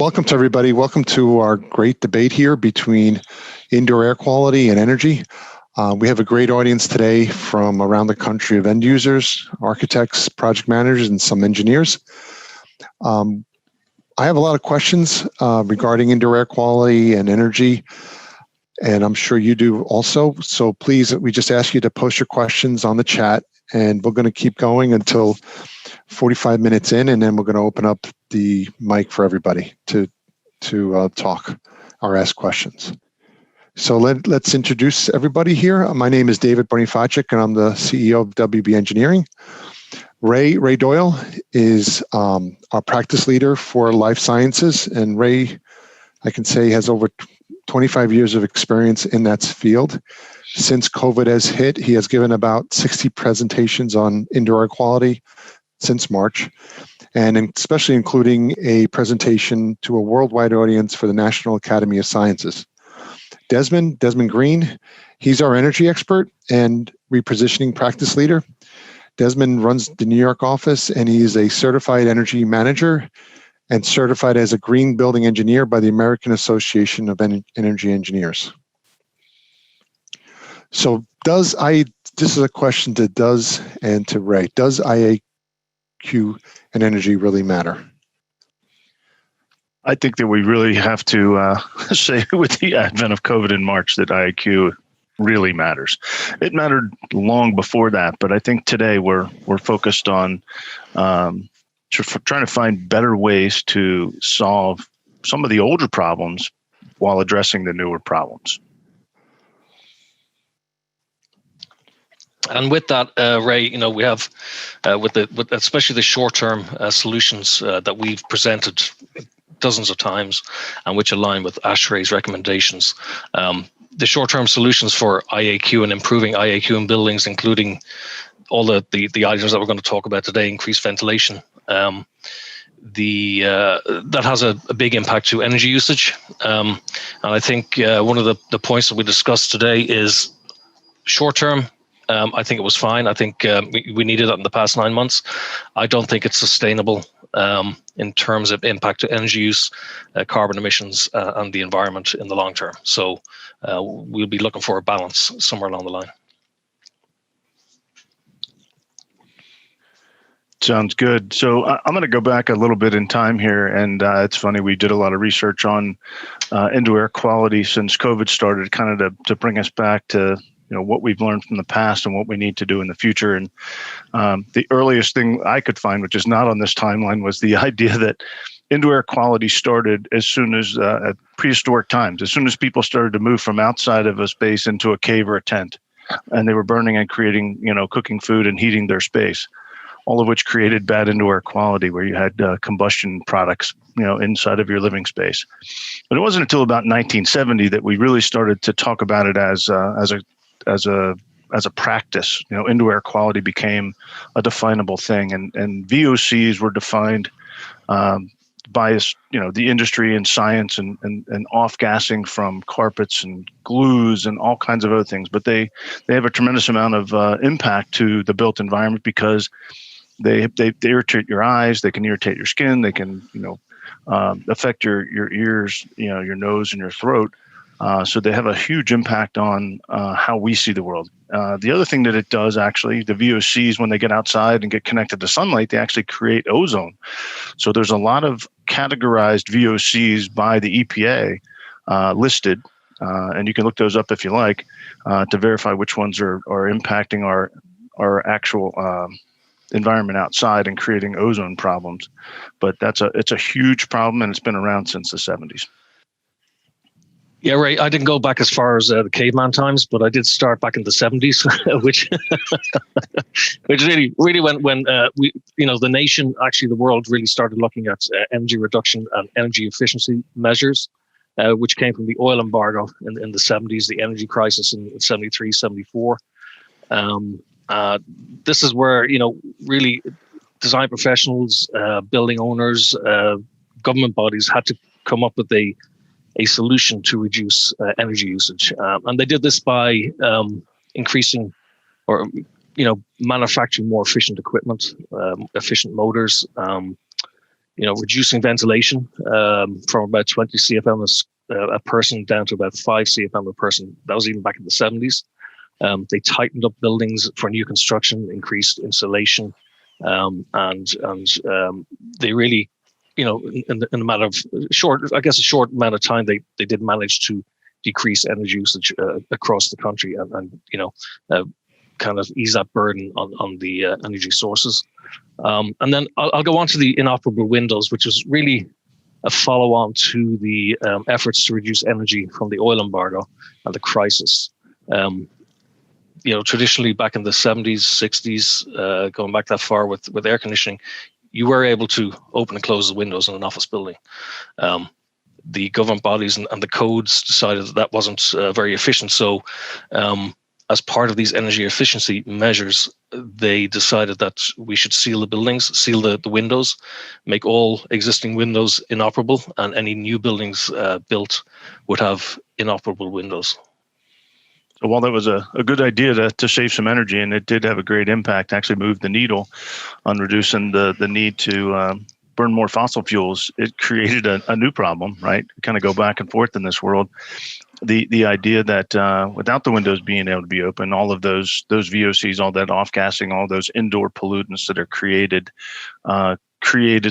welcome to everybody. Welcome to our great debate here between indoor air quality and energy. We have a great audience today from around the country of end users, architects, project managers, and some engineers. I have a lot of questions regarding indoor air quality and energy, and I'm sure you do also. So please, we just ask you to post your questions on the chat, and we're going to keep going until 45 minutes in, and then we're going to open up the mic for everybody to talk or ask questions. So let's introduce everybody here. My name is David Bonifacic, and I'm the CEO of WB Engineering. Ray Doyle is our practice leader for life sciences, and Ray, I can say, has over 25 years of experience in that field. Since COVID has hit, he has given about 60 presentations on indoor air quality since March, and especially including a presentation to a worldwide audience for the National Academy of Sciences. Desmond Greene, he's our energy expert and repositioning practice leader. Desmond runs the New York office, and he's a certified energy manager and certified as a green building engineer by the American Association of Energy Engineers. So this is a question to Does and to Ray. Does IAQ and energy really matter? I think that we really have to say with the advent of COVID in March that IAQ really matters. It mattered long before that, but I think today we're focused on trying to find better ways to solve some of the older problems while addressing the newer problems. And with that, Ray, we have with especially the short-term solutions that we've presented dozens of times, and which align with ASHRAE's recommendations. The short-term solutions for IAQ and improving IAQ in buildings, including all the items that we're going to talk about today, increased ventilation. That has a big impact to energy usage. And I think one of the points that we discussed today is short-term. I think it was fine. I think we needed that in the past 9 months. I don't think it's sustainable in terms of impact to energy use, carbon emissions, and the environment in the long term. So we'll be looking for a balance somewhere along the line. Sounds good. So I'm going to go back a little bit in time here, and it's funny, we did a lot of research on indoor air quality since COVID started, kind of to bring us back to what we've learned from the past and what we need to do in the future. And the earliest thing I could find, which is not on this timeline, was the idea that indoor air quality started as soon as at prehistoric times, as soon as people started to move from outside of a space into a cave or a tent, and they were burning and creating, cooking food and heating their space, all of which created bad indoor air quality, where you had combustion products, inside of your living space. But it wasn't until about 1970 that we really started to talk about it as a practice. Indoor air quality became a definable thing, and VOCs were defined by the industry and science and off-gassing from carpets and glues and all kinds of other things. But they have a tremendous amount of impact to the built environment because they irritate your eyes, they can irritate your skin, they can affect your ears, your nose and your throat. So they have a huge impact on how we see the world. The other thing that it does, actually, the VOCs, when they get outside and get connected to sunlight, they actually create ozone. So there's a lot of categorized VOCs by the EPA listed, and you can look those up if you like, to verify which ones are impacting our actual environment outside and creating ozone problems. But it's a huge problem, and it's been around since the 70s. Yeah, Ray, I didn't go back as far as the caveman times, but I did start back in the 70s, which really when we, the nation, actually the world really started looking at energy reduction and energy efficiency measures, which came from the oil embargo in the 70s, the energy crisis in 73, 74. This is where, really design professionals, building owners, government bodies had to come up with a solution to reduce energy usage. And they did this by increasing or, manufacturing more efficient equipment, efficient motors, reducing ventilation from about 20 CFM a person down to about 5 CFM a person. That was even back in the 70s. They tightened up buildings for new construction, increased insulation, and they really, in a matter of a short amount of time, they did manage to decrease energy usage across the country and kind of ease that burden on the energy sources. And then I'll go on to the inoperable windows, which was really a follow-on to the efforts to reduce energy from the oil embargo and the crisis. Traditionally back in the 70s, 60s, going back that far with air conditioning, you were able to open and close the windows in an office building. The government bodies and the codes decided that wasn't very efficient. So as part of these energy efficiency measures, they decided that we should seal the buildings, seal the windows, make all existing windows inoperable, and any new buildings built would have inoperable windows. So while that was a good idea to save some energy, and it did have a great impact, actually moved the needle on reducing the need to burn more fossil fuels, it created a new problem, right? We kind of go back and forth in this world. The idea that without the windows being able to be open, all of those VOCs, all that off-gassing, all those indoor pollutants that are created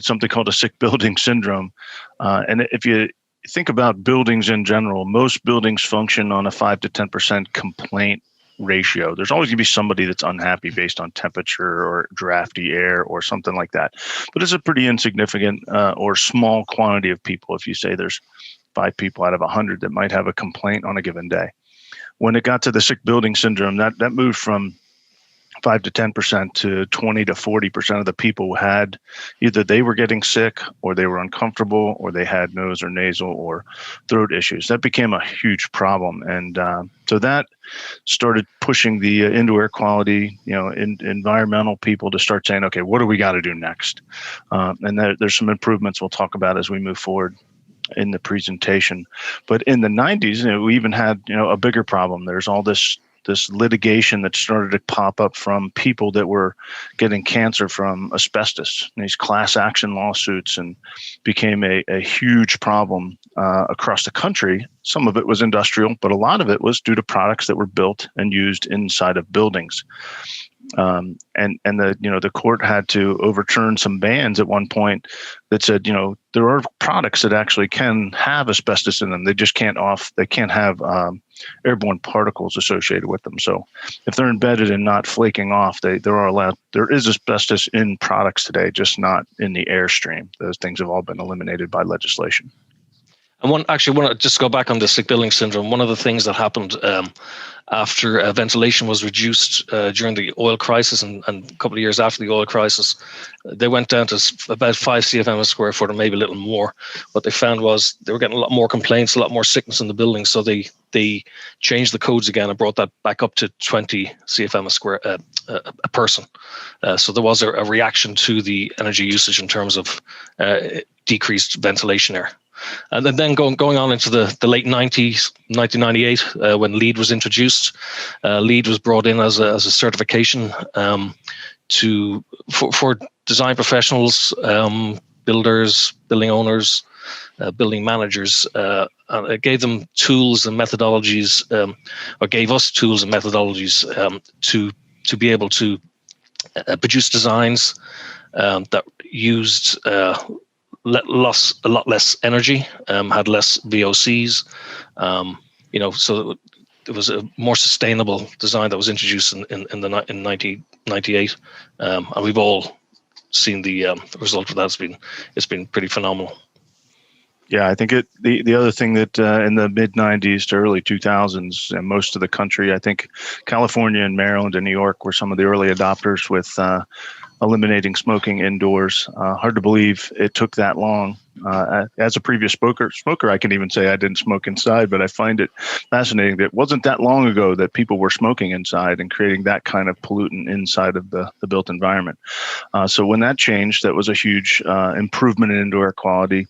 something called a sick building syndrome. And if you think about buildings in general, most buildings function on a 5 to 10% complaint ratio. There's always going to be somebody that's unhappy based on temperature or drafty air or something like that. But it's a pretty insignificant or small quantity of people. If you say there's 5 people out of 100 that might have a complaint on a given day. When it got to the sick building syndrome, that moved from 5 to 10% to 20 to 40% of the people had either they were getting sick or they were uncomfortable or they had nose or nasal or throat issues. That became a huge problem. And so that started pushing the indoor air quality, environmental people to start saying, okay, what do we got to do next? And there's some improvements we'll talk about as we move forward in the presentation. But in the 90s, we even had, a bigger problem. There's all this litigation that started to pop up from people that were getting cancer from asbestos, and these class action lawsuits, and became a huge problem across the country. Some of it was industrial, but a lot of it was due to products that were built and used inside of buildings. And the court had to overturn some bans at one point that said, there are products that actually can have asbestos in them. They just can't have airborne particles associated with them. So if they're embedded and not flaking off, there is asbestos in products today, just not in the airstream. Those things have all been eliminated by legislation. And want to just go back on the sick building syndrome. One of the things that happened after ventilation was reduced during the oil crisis and a couple of years after the oil crisis, they went down to about 5 CFM a square foot or maybe a little more. What they found was they were getting a lot more complaints, a lot more sickness in the building. So they changed the codes again and brought that back up to 20 CFM a square a person. So there was a reaction to the energy usage in terms of decreased ventilation air. And then going on into the late 90s, 1998, when LEED was introduced, LEED was brought in as a certification for design professionals, builders, building owners, building managers, and it gave them tools and methodologies, or gave us tools and methodologies to be able to produce designs that used a lot less energy, had less VOCs, so it was a more sustainable design that was introduced in 1998, and we've all seen the result of that. It's been pretty phenomenal. Yeah, I think the other thing that in the mid 90s to early 2000s, and most of the country, I think California and Maryland and New York were some of the early adopters with eliminating smoking indoors. Hard to believe it took that long. As a previous smoker, I can even say I didn't smoke inside, but I find it fascinating that it wasn't that long ago that people were smoking inside and creating that kind of pollutant inside of the built environment. So when that changed, that was a huge improvement in indoor air quality.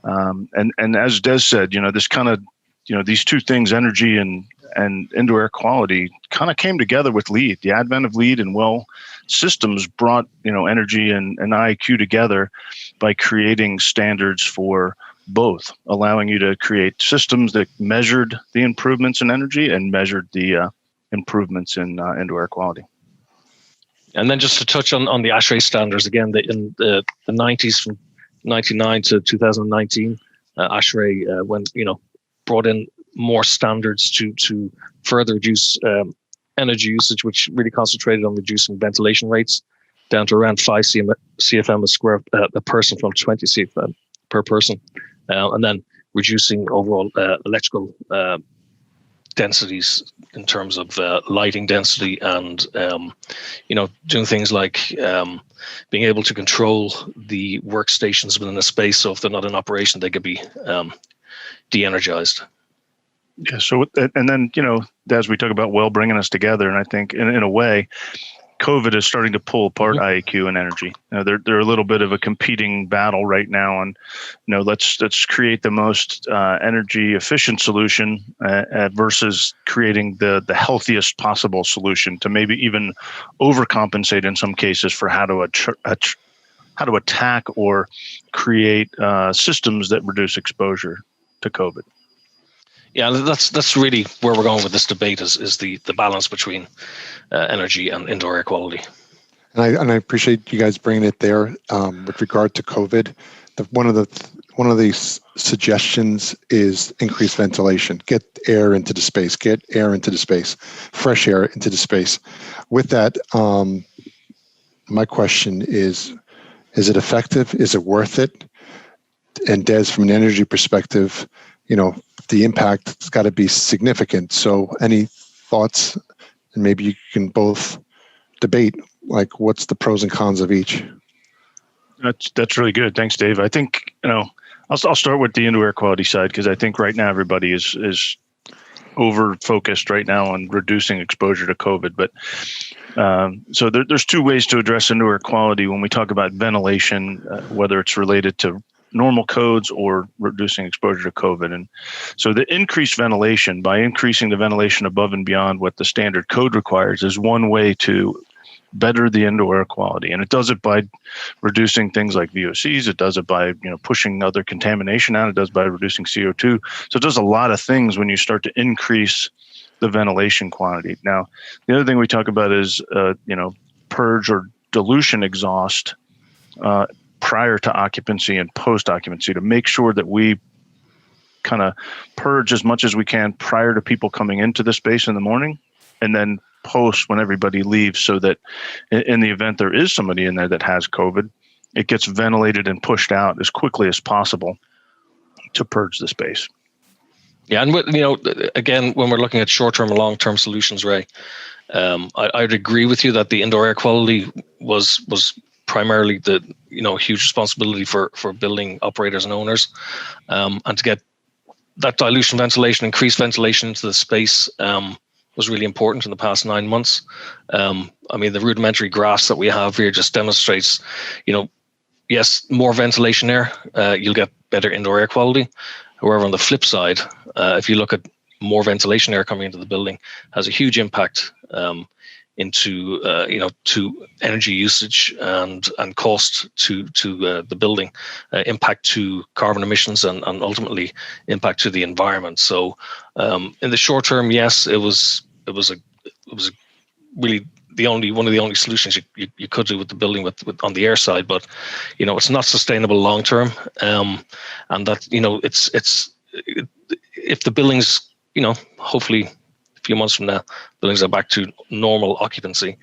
And as Des said, this kind of, these two things, energy and indoor air quality, kind of came together with LEED. The advent of LEED and systems brought, energy and IAQ together by creating standards for both, allowing you to create systems that measured the improvements in energy and measured the improvements in indoor air quality. And then just to touch on the ASHRAE standards again, in the 90s, from 99 to 2019, ASHRAE brought in more standards to further reduce energy usage, which really concentrated on reducing ventilation rates down to around 5 CFM a person from 20 CFM per person, and then reducing overall electrical densities in terms of lighting density and doing things like being able to control the workstations within a space, so if they're not in operation they could be de-energized. Yeah. So, and then, as we talk about bringing us together, and I think in a way, COVID is starting to pull apart IAQ and energy. They're a little bit of a competing battle right now on, let's create the most energy efficient solution versus creating the healthiest possible solution to maybe even overcompensate in some cases for how to attack or create systems that reduce exposure to COVID. Yeah, that's really where we're going with this debate is the balance between energy and indoor air quality. And I appreciate you guys bringing it there with regard to COVID. One of the suggestions is increased ventilation. Get air into the space. Get air into the space. Fresh air into the space. With that, my question is it effective? Is it worth it? And Des, from an energy perspective, the impact's got to be significant. So any thoughts, and maybe you can both debate, like what's the pros and cons of each? That's really good. Thanks, Dave. I think, I'll start with the indoor air quality side, because I think right now everybody is over focused right now on reducing exposure to COVID. But so there's two ways to address indoor air quality when we talk about ventilation, whether it's related to normal codes or reducing exposure to COVID. And so the increased ventilation, by increasing the ventilation above and beyond what the standard code requires, is one way to better the indoor air quality. And it does it by reducing things like VOCs. It does it by pushing other contamination out. It does by reducing CO2. So it does a lot of things when you start to increase the ventilation quantity. Now, the other thing we talk about is purge or dilution exhaust prior to occupancy and post occupancy, to make sure that we kind of purge as much as we can prior to people coming into the space in the morning, and then post when everybody leaves, so that in the event there is somebody in there that has COVID, it gets ventilated and pushed out as quickly as possible to purge the space. Yeah, and again, when we're looking at short-term and long-term solutions, Ray, I'd agree with you that the indoor air quality was primarily the huge responsibility for building operators and owners, and to get that dilution ventilation, increased ventilation into the space was really important in the past 9 months. The rudimentary graphs that we have here just demonstrates, yes, more ventilation air, you'll get better indoor air quality. However, on the flip side, if you look at more ventilation air coming into the building, has a huge impact into to energy usage and cost to the building, impact to carbon emissions, and ultimately impact to the environment. So in the short term, yes, it was really one of the only solutions you could do with the building with on the air side, but it's not sustainable long term, and that if the buildings hopefully a few months from now, buildings are back to normal occupancy,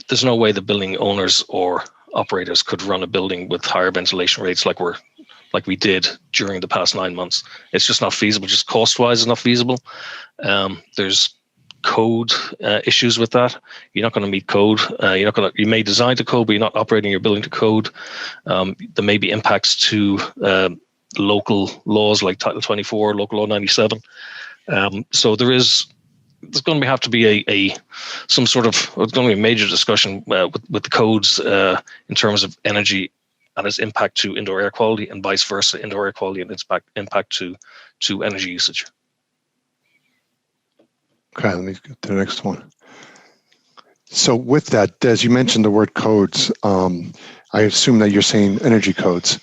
there's no way the building owners or operators could run a building with higher ventilation rates like we did during the past 9 months. It's just not feasible. Just cost-wise, it's not feasible. There's code issues with that. You're not going to meet code. You may design to code, but you're not operating your building to code. There may be impacts to local laws like Title 24, Local Law 97. So there's going to have to be some sort of, it's going to be a major discussion with the codes in terms of energy and its impact to indoor air quality, and vice versa, indoor air quality and its impact to energy usage. Okay, let me get to the next one. So with that, as you mentioned the word codes, I assume that you're saying energy codes.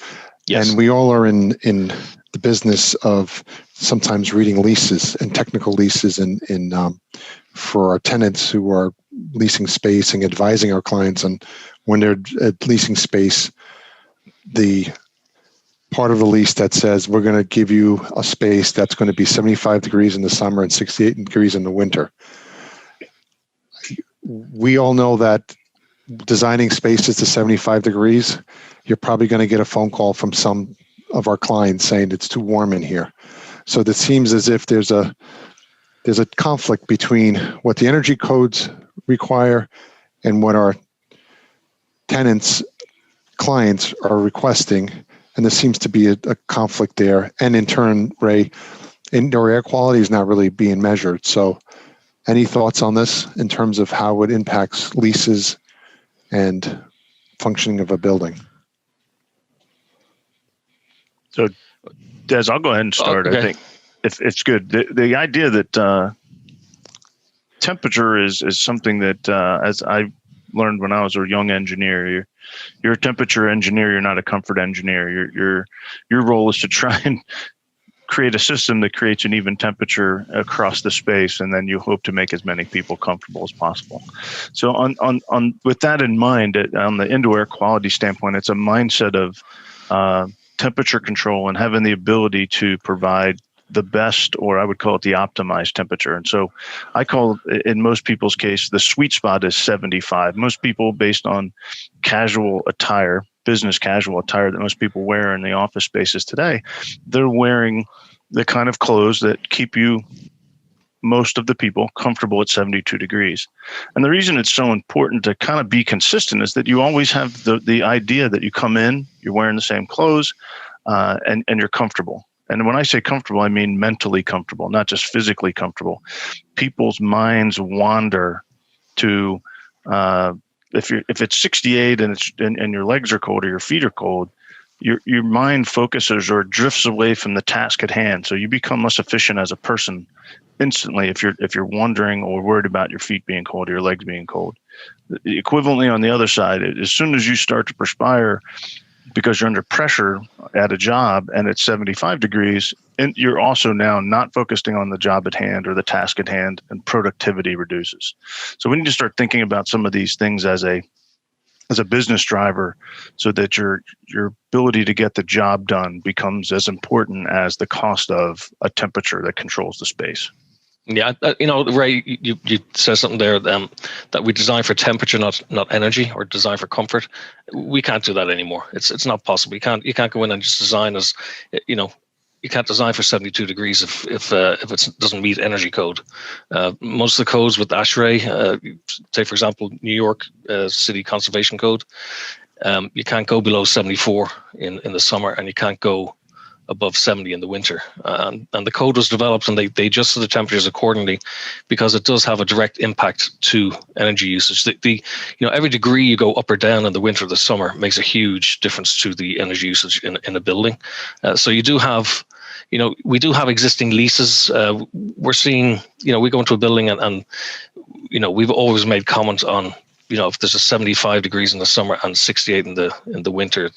Yes. And we all are in the business of sometimes reading leases and technical leases for our tenants who are leasing space and advising our clients on when they're leasing space, the part of the lease that says we're going to give you a space that's going to be 75 degrees in the summer and 68 degrees in the winter. We all know that designing spaces to 75 degrees, you're probably going to get a phone call from some of our clients saying it's too warm in here. So it seems as if there's a conflict between what the energy codes require and what our tenants, clients are requesting. And there seems to be a conflict there. And in turn, Ray, indoor air quality is not really being measured. So any thoughts on this in terms of how it impacts leases and functioning of a building? So, Des, I'll go ahead and start. Okay. I think if it's good. The idea that temperature is something that, as I learned when I was a young engineer, you're a temperature engineer. You're not a comfort engineer. Your role is to try and create a system that creates an even temperature across the space, and then you hope to make as many people comfortable as possible. So on with that in mind, on the indoor air quality standpoint, it's a mindset of temperature control and having the ability to provide the best, or I would call it the optimized temperature. And so I call, in most people's case, the sweet spot is 75. Most people, based on casual attire, business casual attire that most people wear in the office spaces today, they're wearing the kind of clothes that keep you, most of the people, comfortable at 72 degrees. And the reason it's so important to kind of be consistent is that you always have the idea that you come in, you're wearing the same clothes, and you're comfortable. And when I say comfortable, I mean mentally comfortable, not just physically comfortable. People's minds wander to, if it's 68 and your legs are cold or your feet are cold, your mind focuses or drifts away from the task at hand. So you become less efficient as a person instantly if you're wondering or worried about your feet being cold or your legs being cold. Equivalently, on the other side, as soon as you start to perspire because you're under pressure at a job and it's 75 degrees, and you're also now not focusing on the job at hand or the task at hand, and productivity reduces. So we need to start thinking about some of these things as a business driver, so that your ability to get the job done becomes as important as the cost of a temperature that controls the space. Yeah, Ray, you said something there that we design for temperature, not energy, or design for comfort. We can't do that anymore. It's not possible. You can't go in and just design as, you can't design for 72 degrees if it doesn't meet energy code. Most of the codes with ASHRAE, say for example New York City Conservation Code, you can't go below 74 in the summer, and you can't go above 70 in the winter. And the code was developed and they adjusted the temperatures accordingly, because it does have a direct impact to energy usage. Every degree you go up or down in the winter or the summer makes a huge difference to the energy usage in a building. So you do have, we do have existing leases. We're seeing, we go into a building and we've always made comment on, if there's a 75 degrees in the summer and 68 in the winter,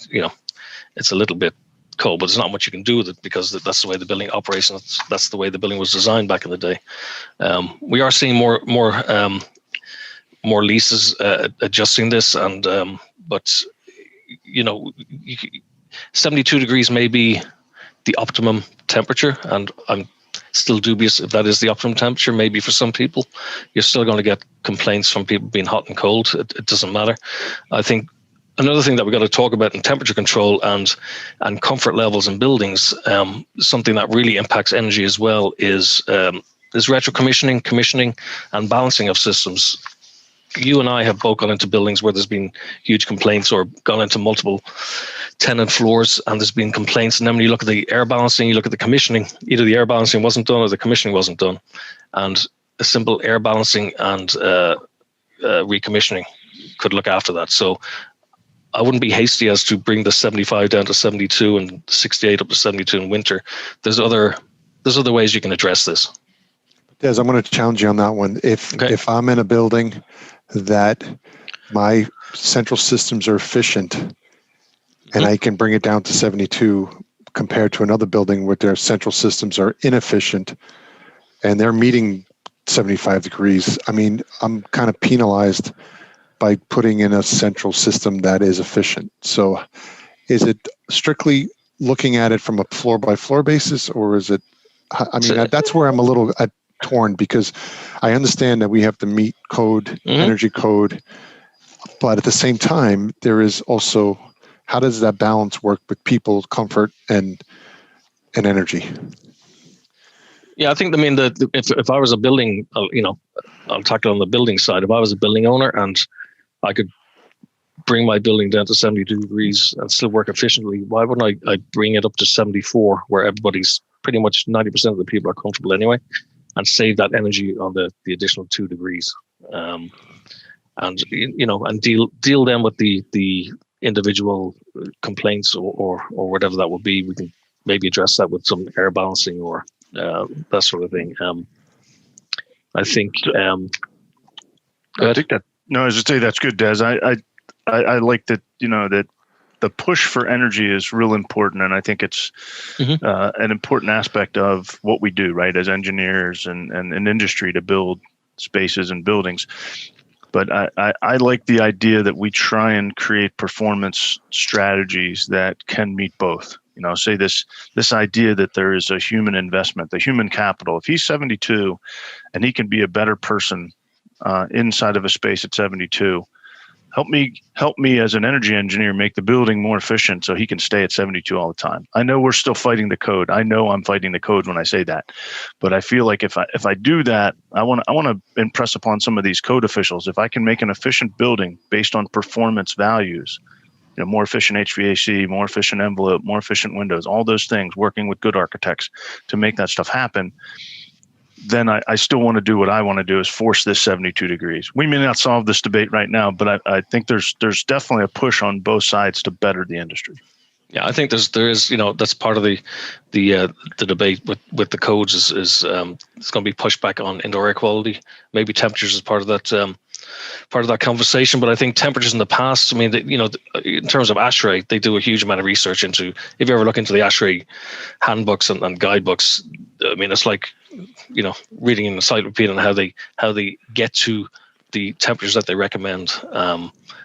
it's a little bit cold, but there's not much you can do with it, because that's the way the building operates, and that's the way the building was designed back in the day. We are seeing more leases adjusting this, and but 72 degrees may be the optimum temperature, and I'm still dubious if that is the optimum temperature. Maybe for some people, you're still going to get complaints from people being hot and cold. It doesn't matter. I think another thing that we've got to talk about in temperature control and comfort levels in buildings, something that really impacts energy as well is retrocommissioning, commissioning, and balancing of systems. You and I have both gone into buildings where there's been huge complaints, or gone into multiple tenant floors and there's been complaints. And then when you look at the air balancing, you look at the commissioning, either the air balancing wasn't done or the commissioning wasn't done. And a simple air balancing and recommissioning could look after that. So I wouldn't be hasty as to bring the 75 down to 72 and 68 up to 72 in winter. There's other ways you can address this. Des, I'm going to challenge you on that one. If I'm in a building that my central systems are efficient and I can bring it down to 72 compared to another building where their central systems are inefficient and they're meeting 75 degrees. I mean, I'm kind of penalized by putting in a central system that is efficient. So is it strictly looking at it from a floor by floor basis, or is it, I mean, that's where I'm a little torn, because I understand that we have to meet code, energy code, but at the same time, there is also, how does that balance work with people's comfort and energy? Yeah, I think, I mean, if I was a building, I'll tackle on the building side. If I was a building owner and I could bring my building down to 72 degrees and still work efficiently, why wouldn't I bring it up to 74, where everybody's pretty much 90% of the people are comfortable anyway, and save that energy on the additional 2 degrees, and deal them with the individual complaints or whatever that would be. We can maybe address that with some air balancing or that sort of thing. I think. I think that. No, I was just say that's good, Des. I like that. That the push for energy is real important, and I think it's an important aspect of what we do, right, as engineers and an industry to build spaces and buildings. But I like the idea that we try and create performance strategies that can meet both. Say this idea that there is a human investment, the human capital. If he's 72 and he can be a better person inside of a space at 72, help me as an energy engineer make the building more efficient so he can stay at 72 all the time. I know we're still fighting the code. I know I'm fighting the code when I say that, but I feel like if I do that, I want to impress upon some of these code officials. If I can make an efficient building based on performance values, more efficient HVAC, more efficient envelope, more efficient windows, all those things, working with good architects to make that stuff happen, then I still want to do what I want to do, is force this 72 degrees. We may not solve this debate right now, but I think there's definitely a push on both sides to better the industry. Yeah, I think there is that's part of the debate with the codes is it's going to be pushed back on indoor air quality. Maybe temperatures is part of that conversation. But I think temperatures in the past, I mean, in terms of ASHRAE, they do a huge amount of research into. If you ever look into the ASHRAE handbooks and guidebooks, I mean, it's like reading an encyclopedia on how they get to the temperatures that they recommend.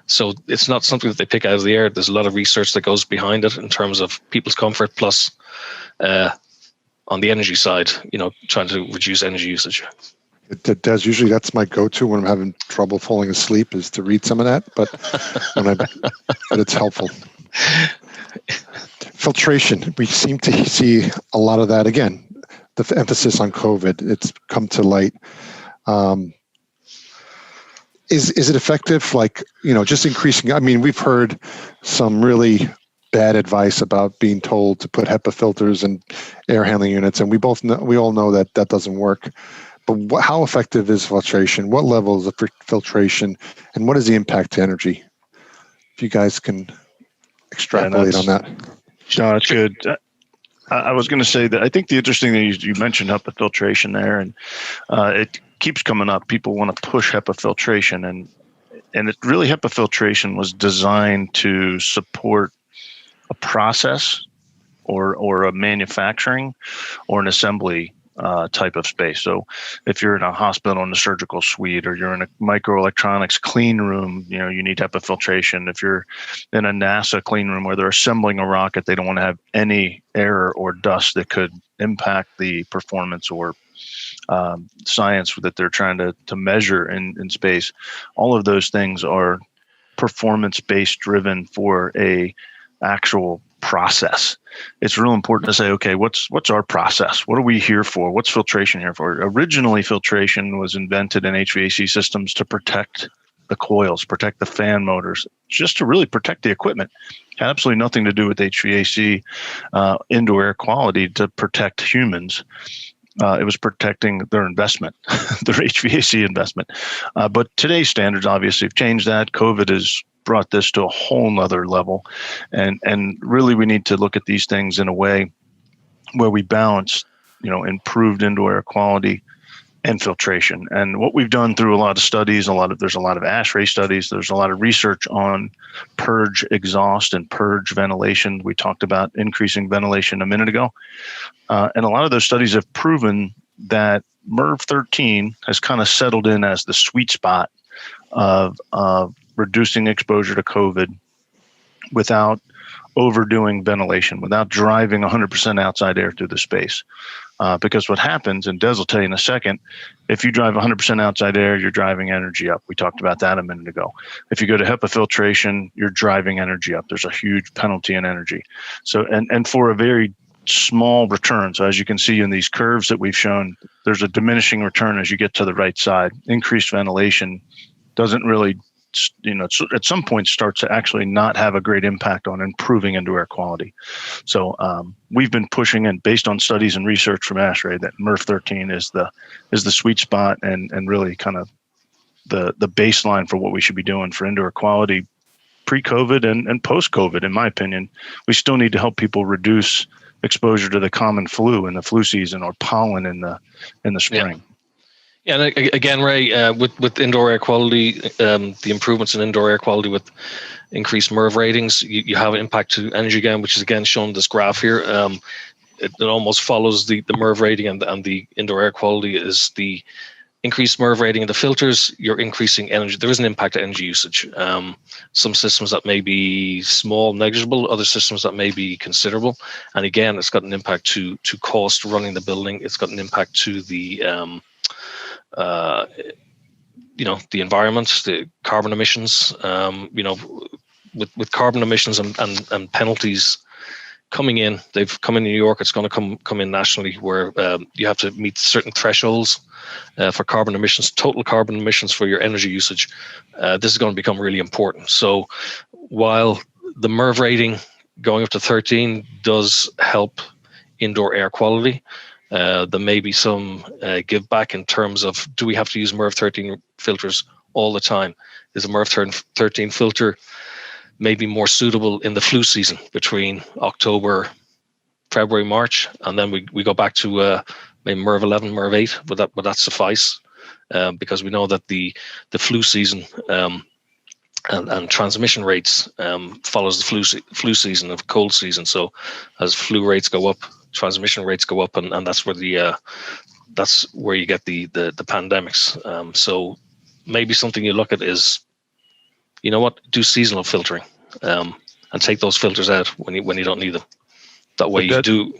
So it's not something that they pick out of the air. There's a lot of research that goes behind it in terms of people's comfort, plus on the energy side, trying to reduce energy usage. It does. Usually that's my go-to when I'm having trouble falling asleep, is to read some of that, but but it's helpful. Filtration. We seem to see a lot of that again. The emphasis on COVID, it's come to light. Is it effective? Like, just increasing, I mean, we've heard some really bad advice about being told to put HEPA filters and air handling units, and we all know that doesn't work. But how effective is filtration? What levels of filtration, and what is the impact to energy? If you guys can extrapolate on that. No, that's good. I was going to say that I think the interesting thing is you mentioned HEPA filtration there, and it keeps coming up. People want to push HEPA filtration, and it really, HEPA filtration was designed to support a process or a manufacturing or an assembly type of space. So if you're in a hospital in a surgical suite, or you're in a microelectronics clean room, you need HEPA filtration. If you're in a NASA clean room where they're assembling a rocket, they don't want to have any air or dust that could impact the performance or science that they're trying to measure in space. All of those things are performance-based driven for a actual process. It's real important to say, okay, what's our process? What are we here for? What's filtration here for? Originally, filtration was invented in HVAC systems to protect the coils, protect the fan motors, just to really protect the equipment. Had absolutely nothing to do with HVAC indoor air quality to protect humans. It was protecting their investment, their HVAC investment. But today's standards obviously have changed that. COVID has brought this to a whole nother level. And really we need to look at these things in a way where we balance, improved indoor air quality and filtration. And what we've done through a lot of studies, there's a lot of ASHRAE studies, there's a lot of research on purge exhaust and purge ventilation. We talked about increasing ventilation a minute ago. And a lot of those studies have proven that MERV 13 has kind of settled in as the sweet spot of reducing exposure to COVID without overdoing ventilation, without driving 100% outside air through the space. Because what happens, and Des will tell you in a second, if you drive 100% outside air, you're driving energy up. We talked about that a minute ago. If you go to HEPA filtration, you're driving energy up. There's a huge penalty in energy. So, and for a very small return, so as you can see in these curves that we've shown, there's a diminishing return as you get to the right side. Increased ventilation doesn't really, at some point starts to actually not have a great impact on improving indoor air quality. So we've been pushing, and based on studies and research from ASHRAE, that MERV 13 is the sweet spot and really kind of the baseline for what we should be doing for indoor quality pre-COVID and post-COVID. In my opinion, we still need to help people reduce exposure to the common flu in the flu season or pollen in the spring. Yeah, and again, Ray, with indoor air quality, the improvements in indoor air quality with increased MERV ratings, you have an impact to energy gain, which is again shown in this graph here. It almost follows the MERV rating and the indoor air quality is the increased MERV rating of the filters. You're increasing energy. There is an impact to energy usage. Some systems that may be small, negligible, other systems that may be considerable. And again, it's got an impact to cost running the building. It's got an impact to the the environment, the carbon emissions, with carbon emissions and penalties coming in, they've come in New York, it's going to come in nationally where you have to meet certain thresholds for carbon emissions, total carbon emissions for your energy usage. This is going to become really important. So while the MERV rating going up to 13 does help indoor air quality, there may be some give back in terms of, do we have to use MERV 13 filters all the time? Is a MERV 13 filter maybe more suitable in the flu season between October, February, March, and then we go back to maybe MERV 11, MERV 8? Would that suffice? Because we know that the flu season and transmission rates follows the flu season of cold season. So as flu rates go up, transmission rates go up, and that's where that's where you get the pandemics. So maybe something you look at is, you know what, do seasonal filtering and take those filters out when you don't need them. That way you do.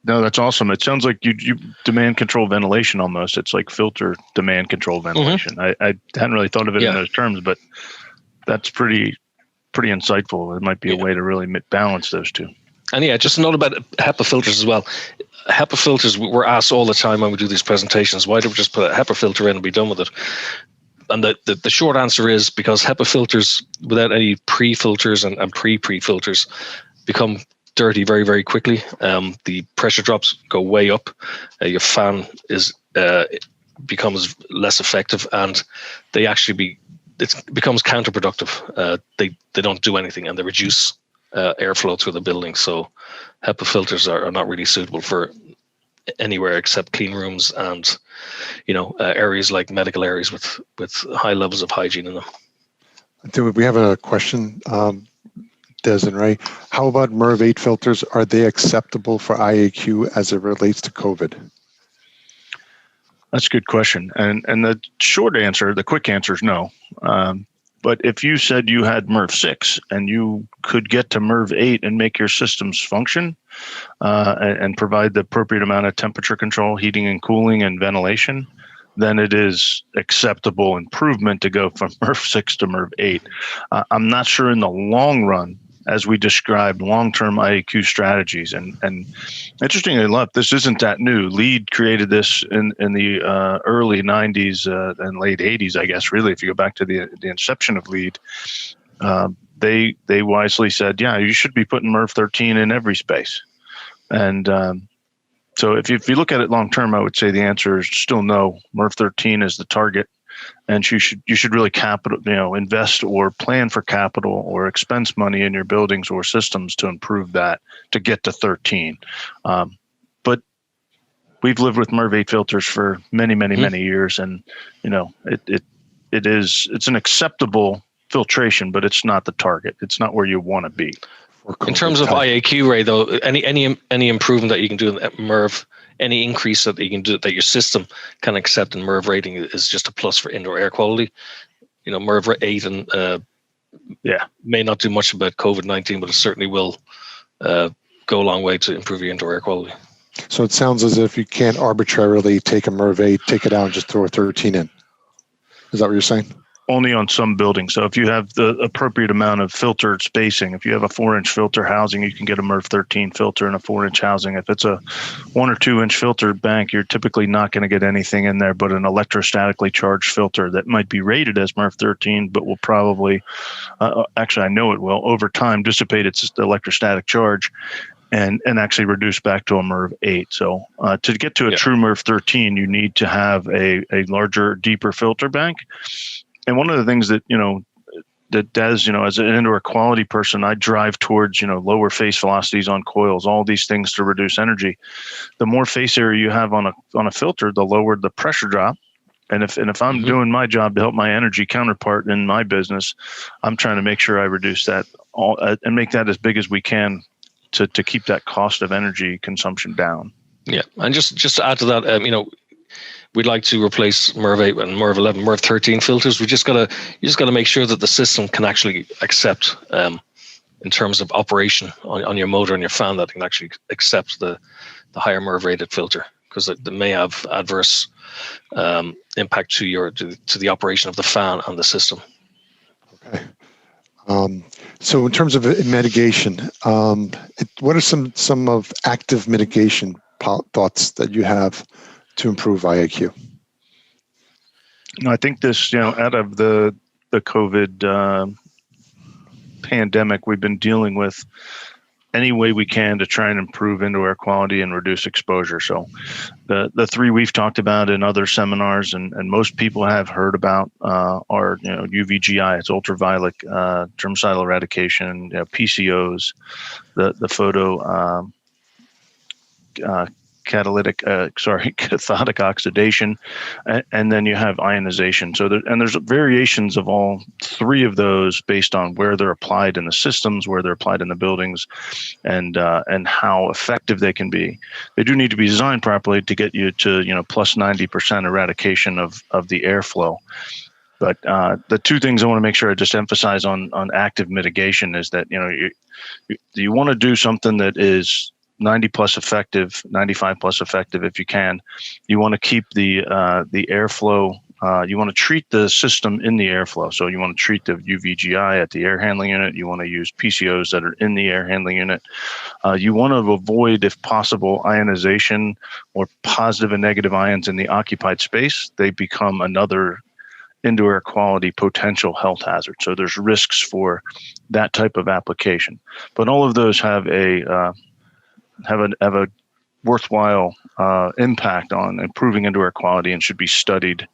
No, that's awesome. It sounds like you demand control ventilation almost. It's like filter demand control ventilation. Mm-hmm. I hadn't really thought of it in those terms, but that's pretty insightful. It might be a way to really balance those two. And just a note about HEPA filters as well. HEPA filters, we're asked all the time when we do these presentations, why don't we just put a HEPA filter in and be done with it? And the short answer is because HEPA filters, without any pre-filters and pre-filters, become dirty very, very quickly. The pressure drops go way up. Your fan becomes less effective, and it becomes counterproductive. They don't do anything, and they reduce airflow through the building. So HEPA filters are not really suitable for anywhere except clean rooms and areas like medical areas with high levels of hygiene in them. We have a question, Des and Ray. How about MERV 8 filters? Are they acceptable for IAQ as it relates to COVID? That's a good question. And the short answer, the quick answer is no. But if you said you had MERV 6 and you could get to MERV 8 and make your systems function and provide the appropriate amount of temperature control, heating and cooling, and ventilation, then it is acceptable improvement to go from MERV 6 to MERV 8. I'm not sure in the long run, as we described long-term IAQ strategies. And interestingly enough, this isn't that new. LEED created this in the early 90s and late 80s, I guess, really, if you go back to the inception of LEED. They wisely said, you should be putting MERV 13 in every space. And so if you look at it long-term, I would say the answer is still no. MERV 13 is the target. And you should really invest or plan for capital or expense money in your buildings or systems to improve that to get to 13. But we've lived with RV8 filters for many, many, many years, and it's an acceptable filtration, but it's not the target. It's not where you want to be. In terms of IAQ, Ray, though, any improvement that you can do in MERV, any increase that you can do that your system can accept in MERV rating is just a plus for indoor air quality. MERV 8 and may not do much about COVID-19, but it certainly will go a long way to improve your indoor air quality. So it sounds as if you can't arbitrarily take a MERV 8, take it out, and just throw a 13 in. Is that what you're saying? Only on some buildings. So if you have the appropriate amount of filtered spacing, if you have a 4-inch filter housing, you can get a MERV 13 filter in a 4-inch housing. If it's a 1 or 2-inch filter bank, you're typically not going to get anything in there but an electrostatically charged filter that might be rated as MERV 13, but will probably, actually I know it will, over time dissipate its electrostatic charge and actually reduce back to a MERV 8. So to get to a true MERV 13, you need to have a larger, deeper filter bank. And one of the things that, that Des, as an indoor quality person, I drive towards, lower face velocities on coils, all these things to reduce energy. The more face area you have on a filter, the lower the pressure drop. And if I'm doing my job to help my energy counterpart in my business, I'm trying to make sure I reduce that and make that as big as we can to keep that cost of energy consumption down. Yeah. And just to add to that, we'd like to replace MERV 8 and MERV 11, MERV 13 filters. You just got to make sure that the system can actually accept, in terms of operation on your motor and your fan, that it can actually accept the higher MERV rated filter, because they may have adverse impact to the operation of the fan and the system. Okay. So in terms of mitigation, what are some of active mitigation thoughts that you have to improve IAQ? I think this, out of the COVID pandemic, we've been dealing with any way we can to try and improve indoor air quality and reduce exposure. So the three we've talked about in other seminars and most people have heard about are, UVGI, it's ultraviolet germicidal eradication, PCOs, the photo cathodic oxidation, and then you have ionization. So there's variations of all three of those based on where they're applied in the systems, where they're applied in the buildings, and how effective they can be. They do need to be designed properly to get you to plus 90% eradication of the airflow. But the two things I want to make sure I just emphasize on active mitigation is that you want to do something that is 90 plus effective, 95 plus effective if you can. You want to keep the airflow. You want to treat the system in the airflow. So you want to treat the UVGI at the air handling unit. You want to use PCOs that are in the air handling unit. You want to avoid, if possible, ionization or positive and negative ions in the occupied space. They become another indoor air quality potential health hazard. So there's risks for that type of application. But all of those have a worthwhile impact on improving indoor air quality and should be studied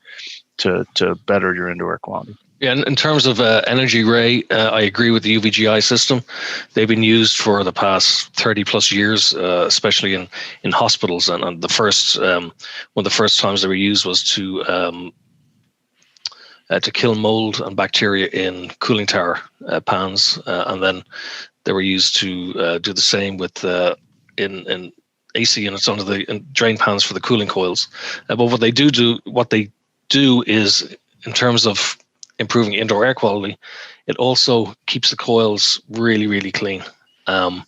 to better your indoor air quality. Yeah, in terms of energy, Ray, I agree with the UVGI system. They've been used for the past 30 plus years, especially in hospitals. And the first one of the first times they were used was to kill mold and bacteria in cooling tower pans, and then they were used to do the same with in AC units under the drain pans for the cooling coils. But what they do is, in terms of improving indoor air quality, it also keeps the coils really, really clean. And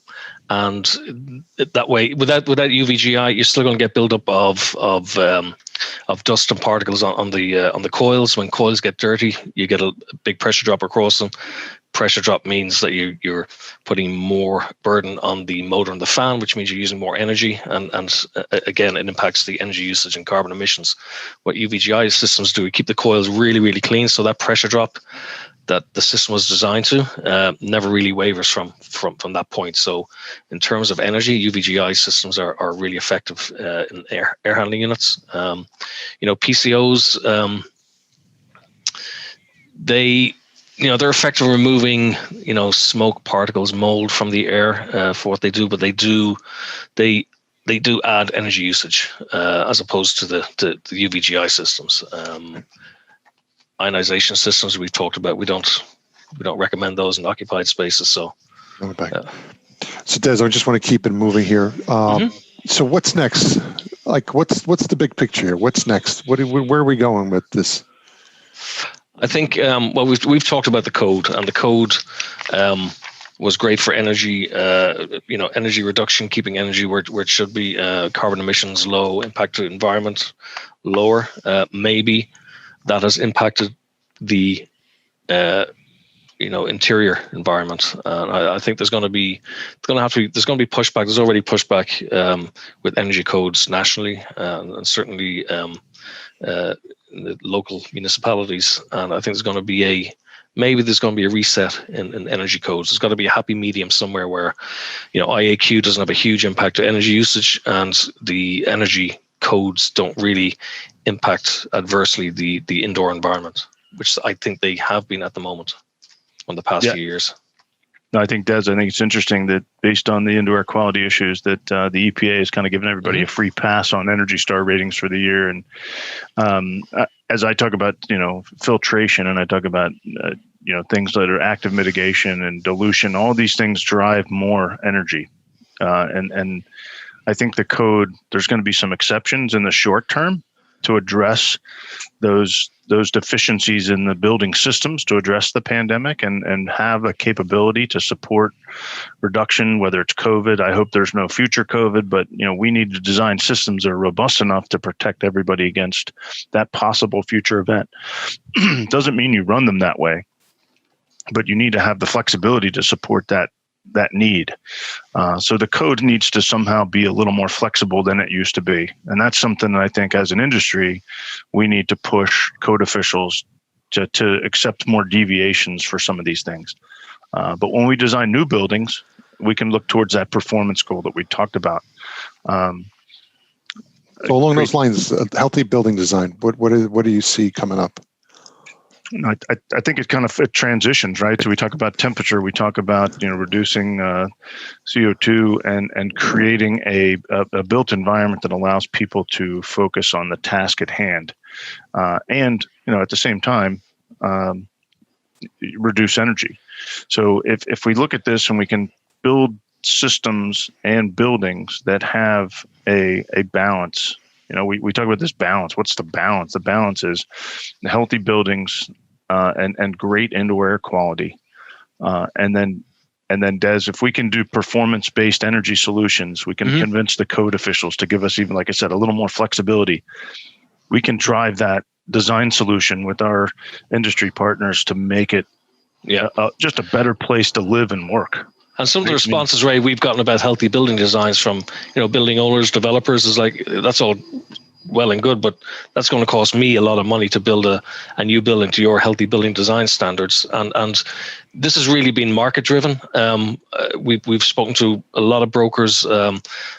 that way, without UVGI, you're still going to get buildup of dust and particles on the coils. When coils get dirty, you get a big pressure drop across them. Pressure drop means that you're putting more burden on the motor and the fan, which means you're using more energy, and again, it impacts the energy usage and carbon emissions. What UVGI systems do, we keep the coils really, really clean, so that pressure drop that the system was designed to never really wavers from that point. So in terms of energy, UVGI systems are really effective in air handling units. PCOs, they're effective in removing, smoke particles, mold from the air for what they do, but they they do add energy usage as opposed to the UVGI systems. Ionization systems we've talked about, we don't recommend those in occupied spaces. So, So Des, I just want to keep it moving here. So what's next? Like, what's the big picture here? What's next? Where are we going with this? I think well, we've talked about the code, and the code was great for energy, energy reduction, keeping energy where it should be, carbon emissions low, impact to the environment lower. Maybe that has impacted the interior environment. I think there's going to be pushback. There's already pushback with energy codes nationally, and certainly in the local municipalities. And I think there's going to be a reset in energy codes. There's got to be a happy medium somewhere where, IAQ doesn't have a huge impact to energy usage, and the energy codes don't really impact adversely the indoor environment, which I think they have been at the moment in the past few years. No, I think, Des, I think it's interesting that based on the indoor air quality issues that the EPA has kind of given everybody a free pass on Energy Star ratings for the year. And as I talk about, filtration, and I talk about, things that are active mitigation and dilution, all these things drive more energy. And I think the code, there's going to be some exceptions in the short term to address those deficiencies in the building systems, to address the pandemic and have a capability to support reduction, whether it's COVID. I hope there's no future COVID, but we need to design systems that are robust enough to protect everybody against that possible future event. Doesn't mean you run them that way, but you need to have the flexibility to support that need. So the code needs to somehow be a little more flexible than it used to be. And that's something that I think as an industry, we need to push code officials to accept more deviations for some of these things. But when we design new buildings, we can look towards that performance goal that we talked about. So along those lines, healthy building design, what do you see coming up? I think it transitions, right? So we talk about temperature, we talk about reducing CO2 and creating a built environment that allows people to focus on the task at hand, and at the same time reduce energy. So if we look at this and we can build systems and buildings that have a balance. We talk about this balance. What's the balance? The balance is the healthy buildings and great indoor air quality. And then, Des, if we can do performance-based energy solutions, we can convince the code officials to give us even, like I said, a little more flexibility. We can drive that design solution with our industry partners to make it just a better place to live and work. And some of the responses, Ray, we've gotten about healthy building designs from, building owners, developers, is like, that's all well and good, but that's going to cost me a lot of money to build a new building to your healthy building design standards. And this has really been market driven. We've spoken to a lot of brokers,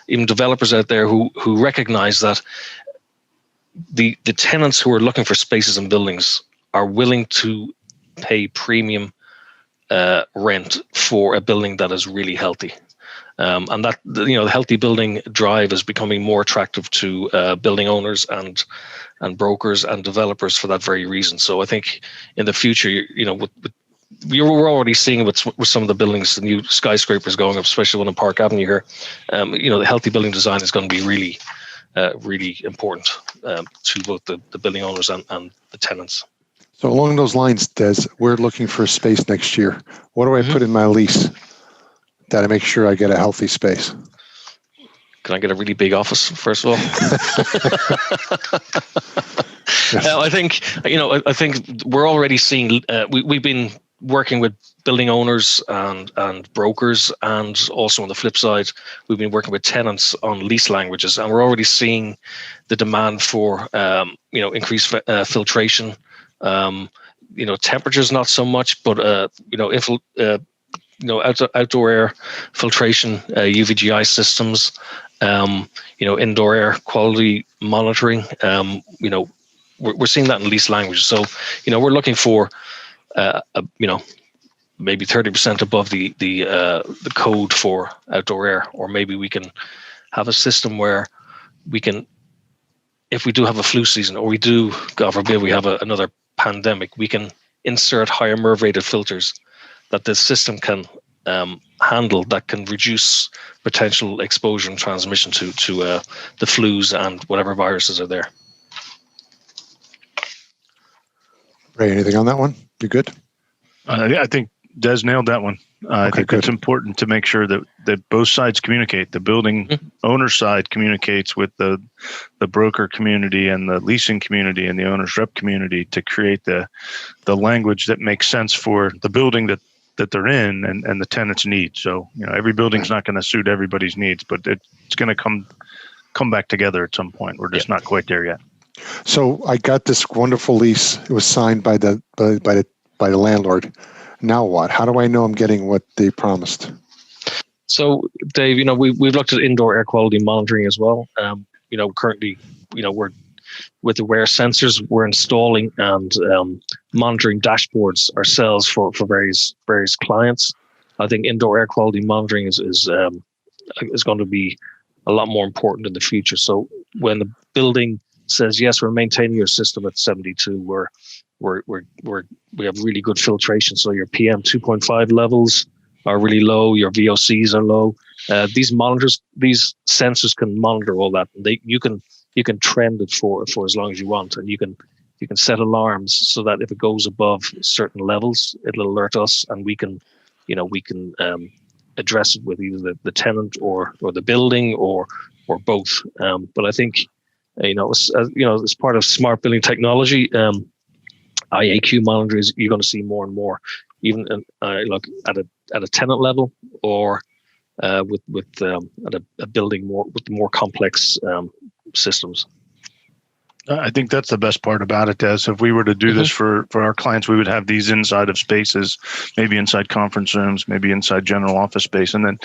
even developers out there who recognize that the tenants who are looking for spaces and buildings are willing to pay premium rent for a building that is really healthy. And that, the healthy building drive is becoming more attractive to building owners and brokers and developers for that very reason. So I think in the future, we're already seeing with some of the buildings, the new skyscrapers going up, especially one on Park Avenue here. The healthy building design is going to be really, really important to both the building owners and the tenants. So along those lines, Des, we're looking for space next year. What do I put in my lease that I make sure I get a healthy space? Can I get a really big office, first of all? I think we're already seeing, we've been working with building owners and brokers, and also on the flip side, we've been working with tenants on lease languages, and we're already seeing the demand for, increased filtration. Temperatures not so much, but outdoor air filtration, UVGI systems, indoor air quality monitoring. We're seeing that in lease language. So, we're looking for, maybe 30% above the code for outdoor air, or maybe we can have a system where we can, if we do have a flu season, or we do, God forbid, we have another pandemic, we can insert higher MERV rated filters that the system can handle, that can reduce potential exposure and transmission to the flus and whatever viruses are there. Ray, anything on that one? You good? I think Des nailed that one. I think good. it's important to make sure that both sides communicate. The building owner side communicates with the broker community and the leasing community and the owner's rep community to create the language that makes sense for the building that they're in and the tenant's needs. So, every building's not going to suit everybody's needs, but it's going to come back together at some point. We're just not quite there yet. So I got this wonderful lease. It was signed by the landlord. Now what? How do I know I'm getting what they promised? So, Dave, we've looked at indoor air quality monitoring as well. Currently, we're with Aware sensors, we're installing and monitoring dashboards ourselves for various clients. I think indoor air quality monitoring is going to be a lot more important in the future. So when the building says, yes, we're maintaining your system at 72, we have really good filtration. So your PM 2.5 levels are really low. Your VOCs are low. These sensors can monitor all that. You can trend it for as long as you want, and you can set alarms so that if it goes above certain levels, it'll alert us, and we can address it with either the tenant or the building or both. But I think as part of smart building technology, IAQ monitors, you're going to see more and more, even look at a tenant level or with at a building with more complex systems. I think that's the best part about it, Des. If we were to do this for our clients, we would have these inside of spaces, maybe inside conference rooms, maybe inside general office space, and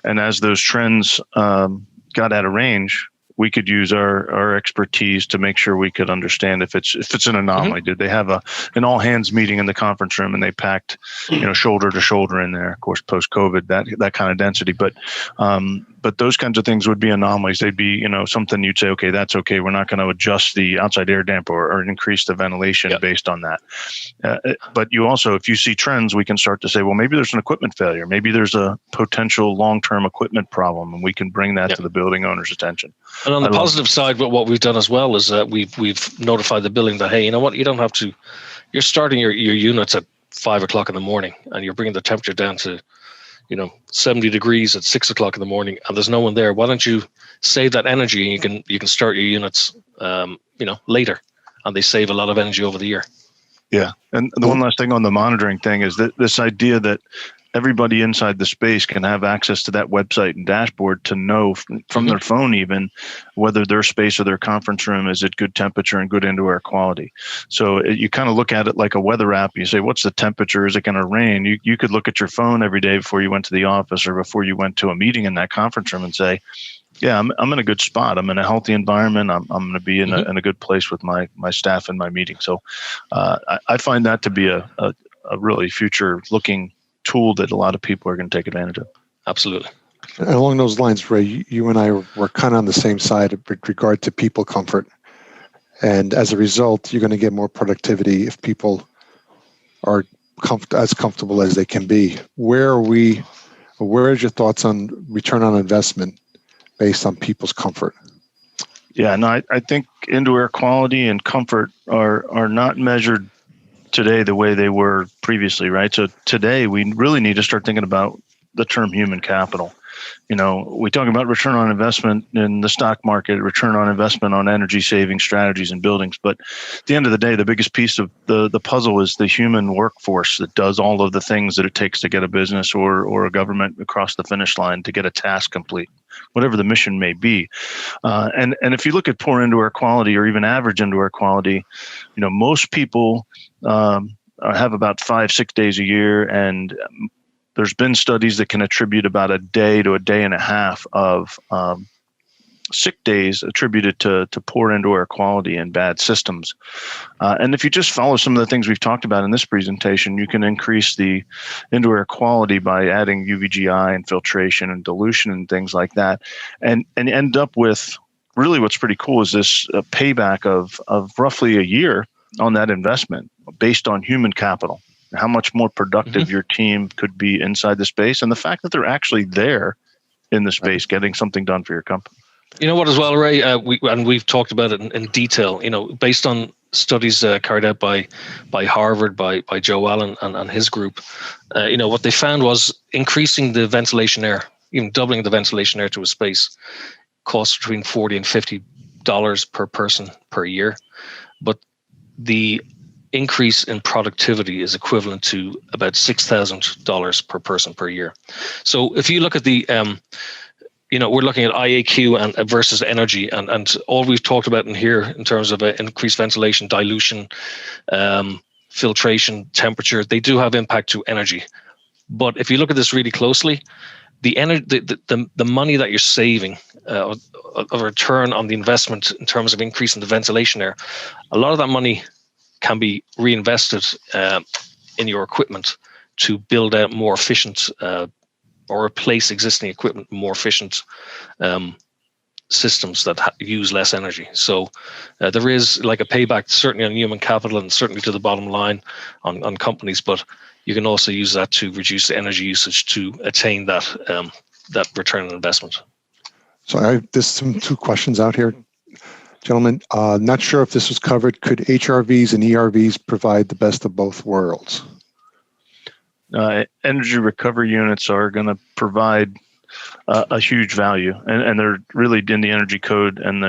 as those trends got out of range, we could use our expertise to make sure we could understand if it's an anomaly. Did they have an all hands meeting in the conference room and they packed shoulder to shoulder in there? Of course, post COVID, that kind of density, but those kinds of things would be anomalies. They'd be something you'd say, okay, that's okay. We're not going to adjust the outside air damper or increase the ventilation based on that. But you also, if you see trends, we can start to say, well, maybe there's an equipment failure. Maybe there's a potential long-term equipment problem, and we can bring that to the building owner's attention. And on the positive side, what we've done as well is we've notified the building that, hey, you know what, you don't have to. You're starting your units at 5 o'clock in the morning, and you're bringing the temperature down to 70 degrees at 6 o'clock in the morning, and there's no one there. Why don't you save that energy and you can start your units later, and they save a lot of energy over the year. Yeah, and the one last thing on the monitoring thing is that this idea that everybody inside the space can have access to that website and dashboard to know from their phone even whether their space or their conference room is at good temperature and good indoor air quality. So you kind of look at it like a weather app. You say, what's the temperature? Is it going to rain? You could look at your phone every day before you went to the office or before you went to a meeting in that conference room and say, yeah, I'm in a good spot. I'm in a healthy environment. I'm going to be in a good place with my staff and my meeting. So I find that to be a really future looking tool that a lot of people are going to take advantage of. Absolutely. And along those lines, Ray, you and I were kind of on the same side with regard to people comfort. And as a result, you're going to get more productivity if people are as comfortable as they can be. Where is your thoughts on return on investment based on people's comfort? Yeah, no, I think indoor air quality and comfort are not measured today the way they were previously, right? So today we really need to start thinking about the term human capital. We talk about return on investment in the stock market, return on investment on energy saving strategies in buildings. But at the end of the day, the biggest piece of the puzzle is the human workforce that does all of the things that it takes to get a business or a government across the finish line to get a task complete, whatever the mission may be. And if you look at poor indoor air quality or even average indoor air quality, most people have about 5-6 days a year, and there's been studies that can attribute about a day to a day and a half of sick days attributed to poor indoor air quality and bad systems. And if you just follow some of the things we've talked about in this presentation, you can increase the indoor air quality by adding UVGI and filtration and dilution and things like that, and end up with really what's pretty cool is this payback of roughly a year on that investment based on human capital, how much more productive your team could be inside the space, and the fact that they're actually there in the space getting something done for your company. You know what, as well, Ray, we've talked about it in detail, based on studies carried out by Harvard, by Joe Allen and his group. What they found was increasing the ventilation air, even doubling the ventilation air to a space, costs between $40 and $50 per person per year. But the increase in productivity is equivalent to about $6,000 per person per year. So if you look at the, we're looking at IAQ and versus energy, and all we've talked about in here in terms of increased ventilation, dilution, filtration, temperature, they do have impact to energy. But if you look at this really closely, the money that you're saving, a return on the investment in terms of increasing the ventilation air, a lot of that money can be reinvested in your equipment to build out more efficient or replace existing equipment, more efficient systems that use less energy. So there is like a payback, certainly on human capital and certainly to the bottom line on companies, but you can also use that to reduce the energy usage to attain that return on investment. So there's some two questions out here. Gentlemen, not sure if this was covered. Could HRVs and ERVs provide the best of both worlds? Energy recovery units are going to provide a huge value, and they're really in the energy code and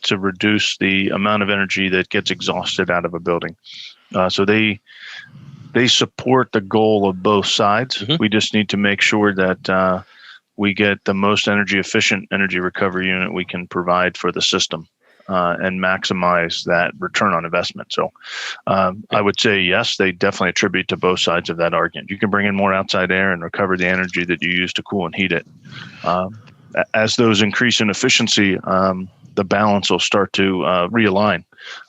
to reduce the amount of energy that gets exhausted out of a building. So they support the goal of both sides. We just need to make sure that we get the most energy efficient energy recovery unit we can provide for the system and maximize that return on investment. So I would say, yes, they definitely attribute to both sides of that argument. You can bring in more outside air and recover the energy that you use to cool and heat it. As those increase in efficiency, the balance will start to realign.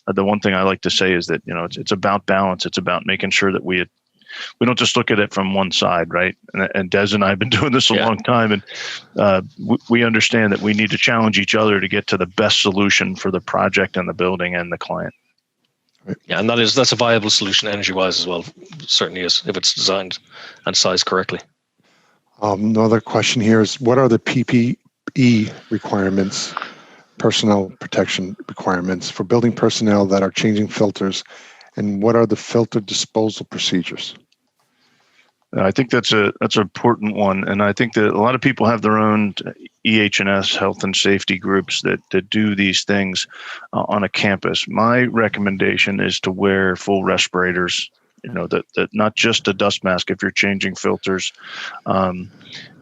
The one thing I like to say is that, it's about balance. It's about making sure that we don't just look at it from one side, right? And Des and I have been doing this a long time, and we understand that we need to challenge each other to get to the best solution for the project and the building and the client. Yeah, and that's a viable solution energy-wise as well. It certainly is, if it's designed and sized correctly. Another question here is, what are the PPE requirements, personnel protection requirements for building personnel that are changing filters, and what are the filter disposal procedures? I think that's an important one, and I think that a lot of people have their own EH&S, health and safety groups that do these things on a campus. My recommendation is to wear full respirators. That not just a dust mask if you're changing filters,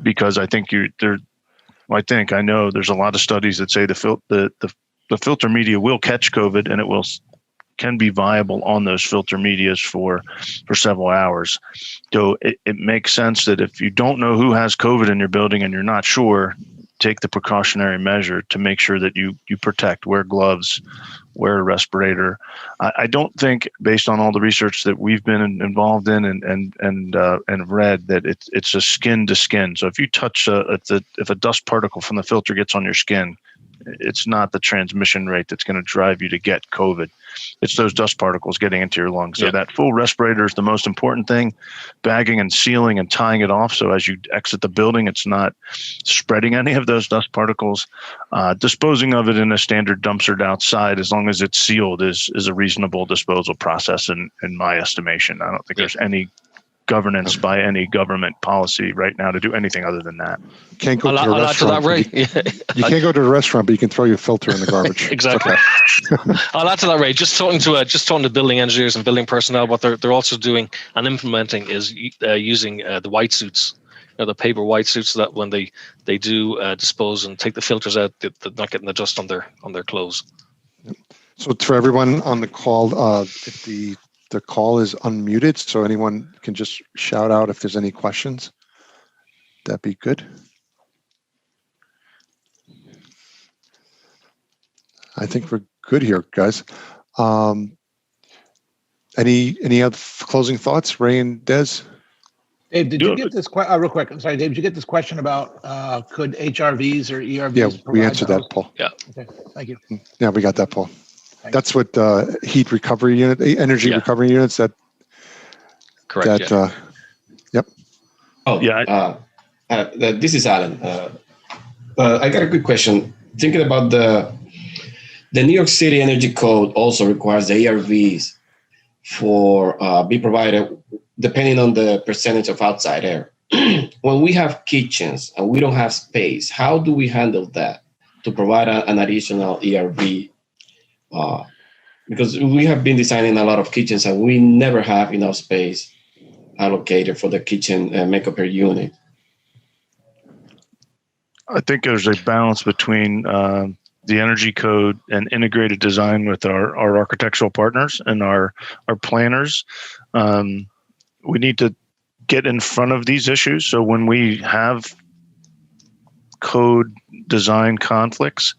because I think I know there's a lot of studies that say the filter media will catch COVID, and it can be viable on those filter medias for several hours. So it makes sense that if you don't know who has COVID in your building and you're not sure, take the precautionary measure to make sure that you protect, wear gloves, wear a respirator. I don't think, based on all the research that we've been involved in and read, that it's a skin to skin. So if you touch if a dust particle from the filter gets on your skin, it's not the transmission rate that's going to drive you to get COVID. It's those dust particles getting into your lungs. So that full respirator is the most important thing. Bagging and sealing and tying it off, so as you exit the building, it's not spreading any of those dust particles. Disposing of it in a standard dumpster outside, as long as it's sealed, is a reasonable disposal process in my estimation. I don't think there's any governance by any government policy right now to do anything other than that. Can't go to a restaurant. Ray. You can't go to the restaurant, but you can throw your filter in the garbage. Exactly. I'll add to that, Ray. Just talking to building engineers and building personnel, what they're also doing and implementing is using the white suits, the paper white suits, so that when they do dispose and take the filters out, they're not getting the dust on their clothes. So for everyone on the call, the call is unmuted, so anyone can just shout out if there's any questions. That'd be good. I think we're good here, guys. Any other closing thoughts, Ray and Des? Dave, did you get this real quick? I'm sorry, Dave. Did you get this question about could HRVs or ERVs? Yeah, we provide answered the that, host? Paul. Yeah. Okay, thank you. Yeah, we got that, Paul. Thanks. That's what heat recovery unit, energy recovery units. That Correct. That yep. Oh yeah. This is Alan. I got a quick question. Thinking about the New York City Energy Code also requires the ERVs for be provided depending on the percentage of outside air. When we have kitchens and we don't have space, how do we handle that to provide an additional ERV? Because we have been designing a lot of kitchens and we never have enough space allocated for the kitchen makeup per unit. I think there's a balance between the energy code and integrated design with our architectural partners and our planners. We need to get in front of these issues. So when we have code design conflicts,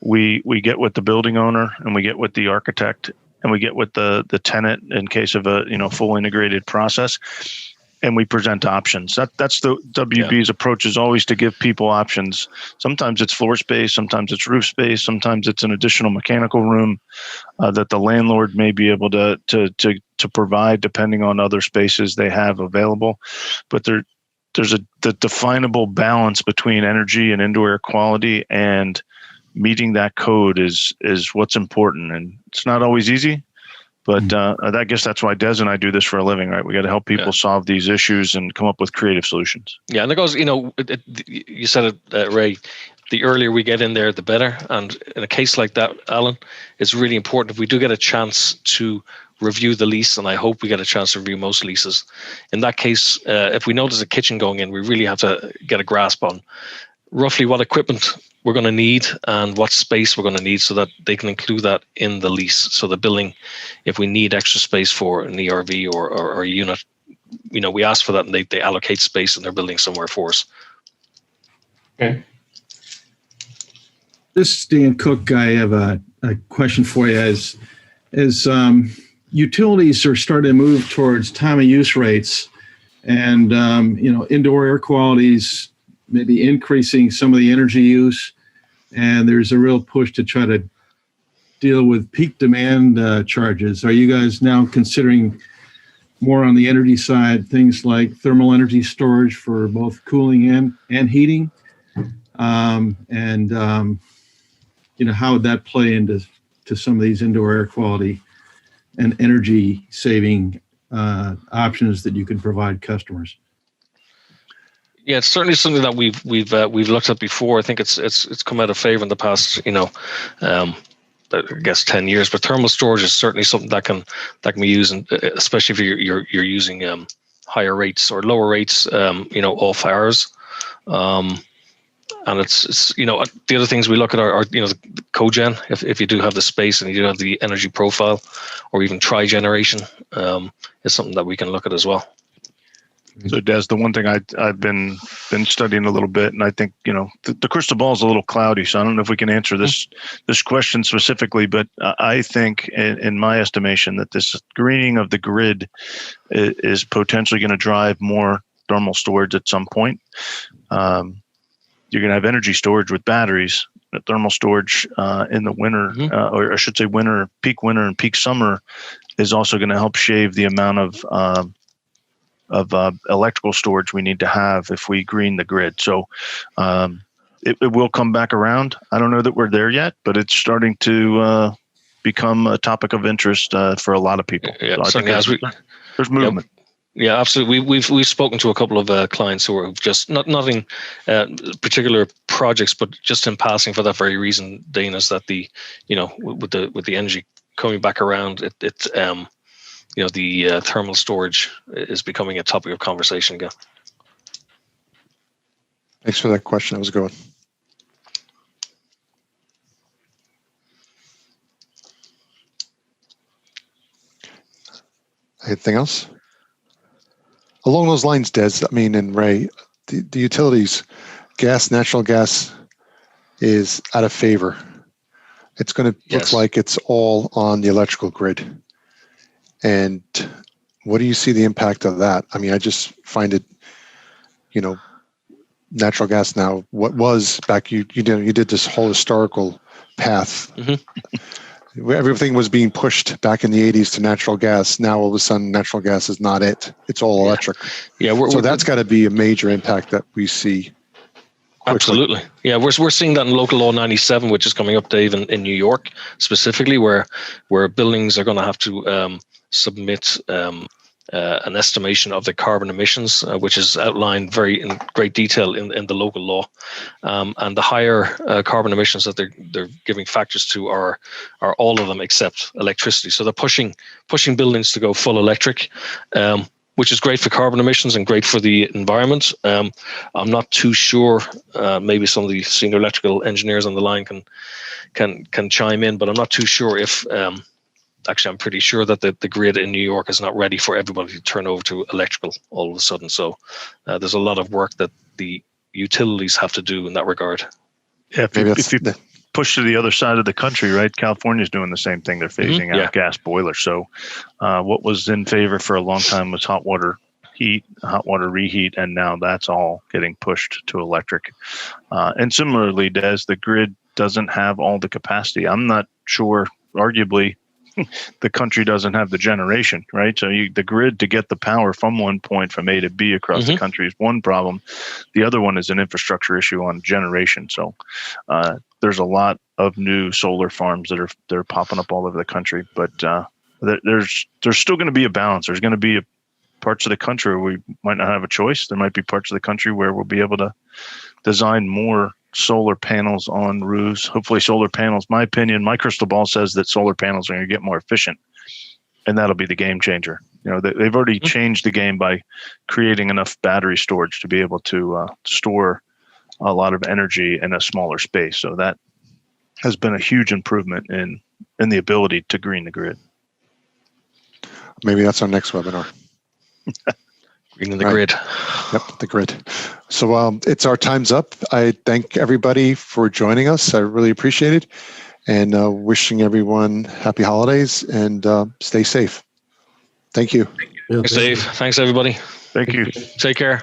we get with the building owner and we get with the architect and we get with the tenant in case of a full integrated process, and we present options. That's the WB's approach, is always to give people options. Sometimes it's floor space, sometimes it's roof space, sometimes it's an additional mechanical room that the landlord may be able to provide depending on other spaces they have available. But there's the definable balance between energy and indoor air quality, and meeting that code is what's important. And it's not always easy. But I guess that's why Des and I do this for a living, right? We got to help people solve these issues and come up with creative solutions. Yeah, and it goes, you said it, Ray, the earlier we get in there, the better. And in a case like that, Alan, it's really important if we do get a chance to review the lease, and I hope we get a chance to review most leases. In that case, if we notice a kitchen going in, we really have to get a grasp on roughly what equipment we're going to need and what space we're going to need, so that they can include that in the lease. So the building, if we need extra space for an ERV or a unit, we ask for that, and they allocate space in their building somewhere for us. Okay. This is Dan Cook. I have a question for you. As utilities are starting to move towards time of use rates, and indoor air quality's maybe increasing some of the energy use, and there's a real push to try to deal with peak demand charges. Are you guys now considering more on the energy side, things like thermal energy storage for both cooling and heating? How would that play into some of these indoor air quality and energy saving options that you could provide customers? Yeah, it's certainly something that we've looked at before. I think it's come out of favor in the past, I guess 10 years. But thermal storage is certainly something that can be used, and especially if you're using higher rates or lower rates, off hours. And it's the other things we look at are the cogen. If you do have the space and you do have the energy profile, or even tri-generation, is something that we can look at as well. So Des, the one thing I've been studying a little bit, and I think the crystal ball is a little cloudy, so I don't know if we can answer this question specifically, but I think, in my estimation, that this greening of the grid is potentially going to drive more thermal storage at some point. You're going to have energy storage with batteries. Thermal storage in the winter, or I should say peak winter and peak summer, is also going to help shave the amount of electrical storage we need to have if we green the grid. So it will come back around. I don't know that we're there yet, but it's starting to become a topic of interest for a lot of people. Yeah, so I think there's movement. Yeah, absolutely. We've spoken to a couple of clients who are just nothing particular projects, but just in passing for that very reason, Dane, is that with the energy coming back around, the thermal storage is becoming a topic of conversation again. Thanks for that question. That was a good one. Anything else? Along those lines, Des, and Ray, the utilities, natural gas is out of favor. It's going to look Yes. like it's all on the electrical grid. And what do you see the impact of that? I mean, I just find it, natural gas now, what was back, you did this whole historical path. Everything was being pushed back in the 80s to natural gas. Now all of a sudden natural gas is not it. It's all electric. Yeah, so that's got to be a major impact that we see quickly. Absolutely. Yeah, we're seeing that in Local Law 97, which is coming up, Dave, in New York specifically, where buildings are going to have to submit an estimation of the carbon emissions, which is outlined in great detail in the local law. And the higher carbon emissions that they're giving factors to are all of them except electricity. So they're pushing buildings to go full electric, which is great for carbon emissions and great for the environment. I'm not too sure. Maybe some of the senior electrical engineers on the line can chime in, but I'm not too sure if. Actually, I'm pretty sure that the grid in New York is not ready for everybody to turn over to electrical all of a sudden. So there's a lot of work that the utilities have to do in that regard. Yeah, if you push to the other side of the country, right? California's doing the same thing. They're phasing out gas boilers. So what was in favor for a long time was hot water heat, hot water reheat, and now that's all getting pushed to electric. And similarly, Des, the grid doesn't have all the capacity. I'm not sure, arguably, the country doesn't have the generation, right? So the grid to get the power from one point from A to B across the country is one problem. The other one is an infrastructure issue on generation. So there's a lot of new solar farms that are popping up all over the country, but there's still going to be a balance. There's going to be parts of the country where we might not have a choice. There might be parts of the country where we'll be able to design more solar panels on roofs. Hopefully solar panels, my opinion, my crystal ball says that solar panels are going to get more efficient, and that'll be the game changer. They've already changed the game by creating enough battery storage to be able to store a lot of energy in a smaller space. So that has been a huge improvement in the ability to green the grid. Maybe that's our next webinar. Greening the grid. Yep, the grid. So it's our time's up. I thank everybody for joining us. I really appreciate it. And wishing everyone happy holidays and stay safe. Thank you. Thanks, Dave. Thanks, everybody. Thank you. Take care.